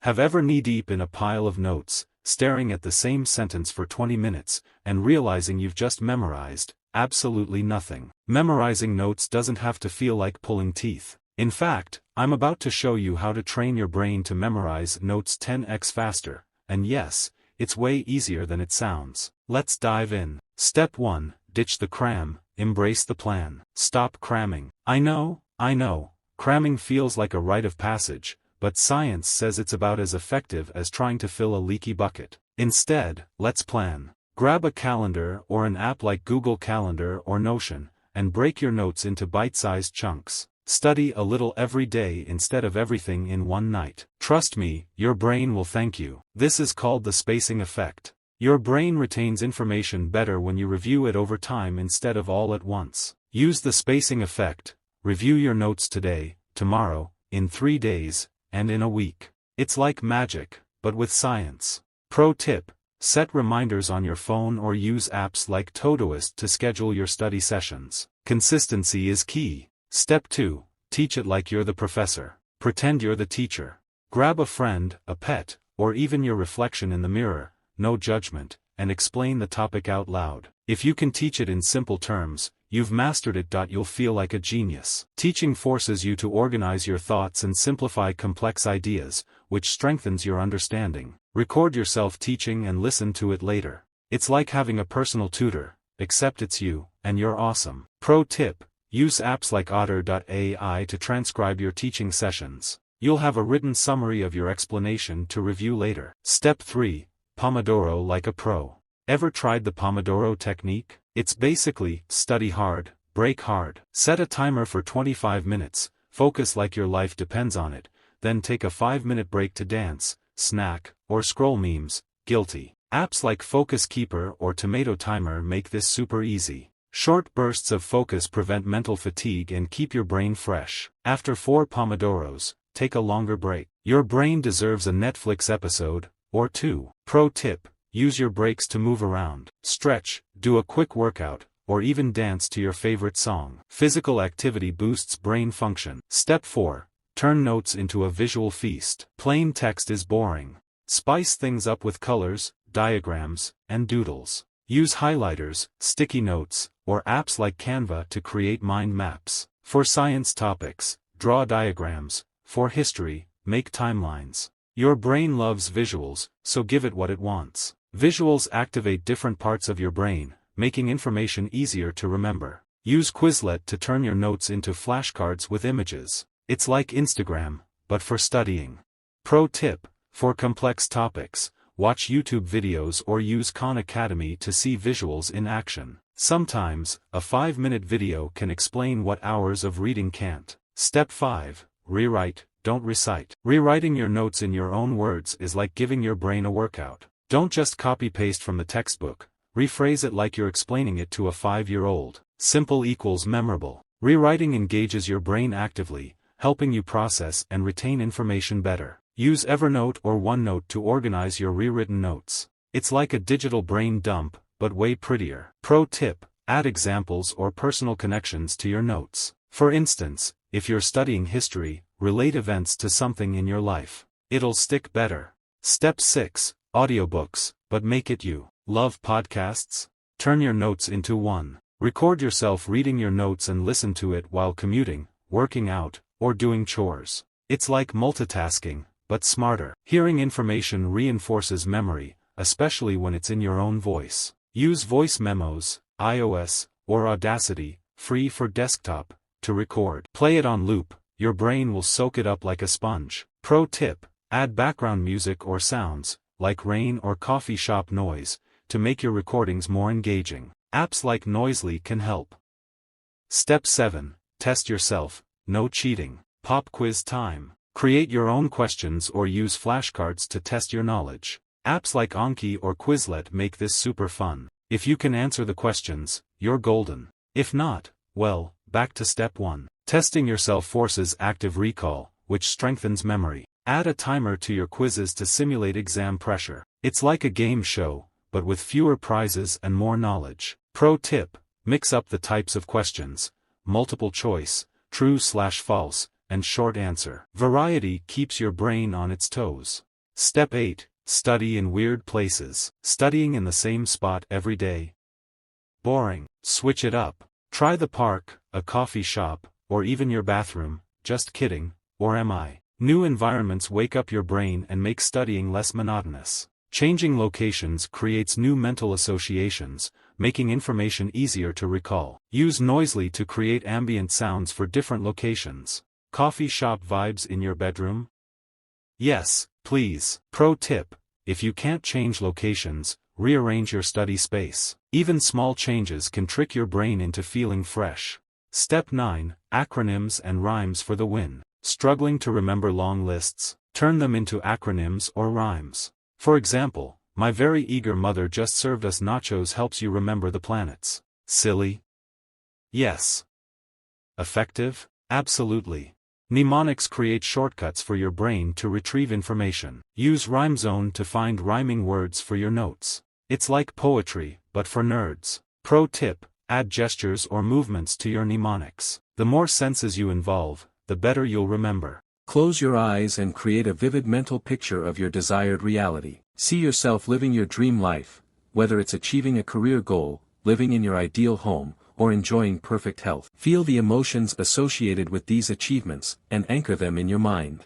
Have ever knee-deep in a pile of notes, staring at the same sentence for 20 minutes, and realizing you've just memorized absolutely nothing? Memorizing notes doesn't have to feel like pulling teeth. In fact, I'm about to show you how to train your brain to memorize notes 10x faster, and yes, it's way easier than it sounds. Let's dive in. Step 1. Ditch the cram, embrace the plan. Stop cramming. I know, cramming feels like a rite of passage, but science says it's about as effective as trying to fill a leaky bucket. Instead, let's plan. Grab a calendar or an app like Google Calendar or Notion, and break your notes into bite-sized chunks. Study a little every day instead of everything in one night. Trust me, your brain will thank you. This is called the spacing effect. Your brain retains information better when you review it over time instead of all at once. Use the spacing effect. Review your notes today, tomorrow, in 3 days, and in a week. It's like magic, but with science. Pro tip: set reminders on your phone or use apps like Todoist to schedule your study sessions. Consistency is key. Step 2. Teach it like you're the professor. Pretend you're the teacher. Grab a friend, a pet, or even your reflection in the mirror, no judgment, and explain the topic out loud. If you can teach it in simple terms, you've mastered it. You'll feel like a genius. Teaching forces you to organize your thoughts and simplify complex ideas, which strengthens your understanding. Record yourself teaching and listen to it later. It's like having a personal tutor, except it's you, and you're awesome. Pro tip: use apps like Otter.ai to transcribe your teaching sessions. You'll have a written summary of your explanation to review later. Step 3. Pomodoro like a pro. Ever tried the Pomodoro technique? It's basically, study hard, break hard. Set a timer for 25 minutes, focus like your life depends on it, then take a 5-minute break to dance, snack, or scroll memes. Guilty. Apps like Focus Keeper or Tomato Timer make this super easy. Short bursts of focus prevent mental fatigue and keep your brain fresh. After 4 Pomodoros, take a longer break. Your brain deserves a Netflix episode, or 2. Pro tip: use your breaks to move around, stretch, do a quick workout, or even dance to your favorite song. Physical activity boosts brain function. Step 4. Turn notes into a visual feast. Plain text is boring. Spice things up with colors, diagrams, and doodles. Use highlighters, sticky notes, or apps like Canva to create mind maps. For science topics, draw diagrams. For history, make timelines. Your brain loves visuals, so give it what it wants. Visuals activate different parts of your brain, making information easier to remember. Use Quizlet to turn your notes into flashcards with images. It's like Instagram, but for studying. Pro tip: for complex topics, watch YouTube videos or use Khan Academy to see visuals in action. Sometimes, a 5-minute video can explain what hours of reading can't. Step 5. Rewrite, don't recite. Rewriting your notes in your own words is like giving your brain a workout. Don't just copy-paste from the textbook, rephrase it like you're explaining it to a 5-year-old. Simple equals memorable. Rewriting engages your brain actively, helping you process and retain information better. Use Evernote or OneNote to organize your rewritten notes. It's like a digital brain dump, but way prettier. Pro tip: add examples or personal connections to your notes. For instance, if you're studying history, relate events to something in your life. It'll stick better. Step 6. Audiobooks, but make it you. Love podcasts? Turn your notes into one. Record yourself reading your notes and listen to it while commuting, working out, or doing chores. It's like multitasking, but smarter. Hearing information reinforces memory, especially when it's in your own voice. Use Voice Memos, iOS, or Audacity, free for desktop, to record. Play it on loop. Your brain will soak it up like a sponge. Pro tip: add background music or sounds, like rain or coffee shop noise, to make your recordings more engaging. Apps like Noisely can help. Step 7. Test yourself, no cheating. Pop quiz time. Create your own questions or use flashcards to test your knowledge. Apps like Anki or Quizlet make this super fun. If you can answer the questions, you're golden. If not, well, back to step 1. Testing yourself forces active recall, which strengthens memory. Add a timer to your quizzes to simulate exam pressure. It's like a game show, but with fewer prizes and more knowledge. Pro tip: mix up the types of questions: multiple choice, true/false, and short answer. Variety keeps your brain on its toes. Step 8. Study in weird places. Studying in the same spot every day. Boring. Switch it up. Try the park, a coffee shop, or even your bathroom. Just kidding, or am I? New environments wake up your brain and make studying less monotonous. Changing locations creates new mental associations, making information easier to recall. Use Noisely to create ambient sounds for different locations. Coffee shop vibes in your bedroom? Yes, please. Pro tip: if you can't change locations, rearrange your study space. Even small changes can trick your brain into feeling fresh. Step 9. Acronyms and rhymes for the win. Struggling to remember long lists? Turn them into acronyms or rhymes. For example, my very eager mother just served us nachos helps you remember the planets. Silly? Yes. Effective? Absolutely. Mnemonics create shortcuts for your brain to retrieve information. Use RhymeZone to find rhyming words for your notes. It's like poetry, but for nerds. Pro tip: add gestures or movements to your mnemonics. The more senses you involve, the better you'll remember. Close your eyes and create a vivid mental picture of your desired reality. See yourself living your dream life, whether it's achieving a career goal, living in your ideal home, or enjoying perfect health. Feel the emotions associated with these achievements, and anchor them in your mind.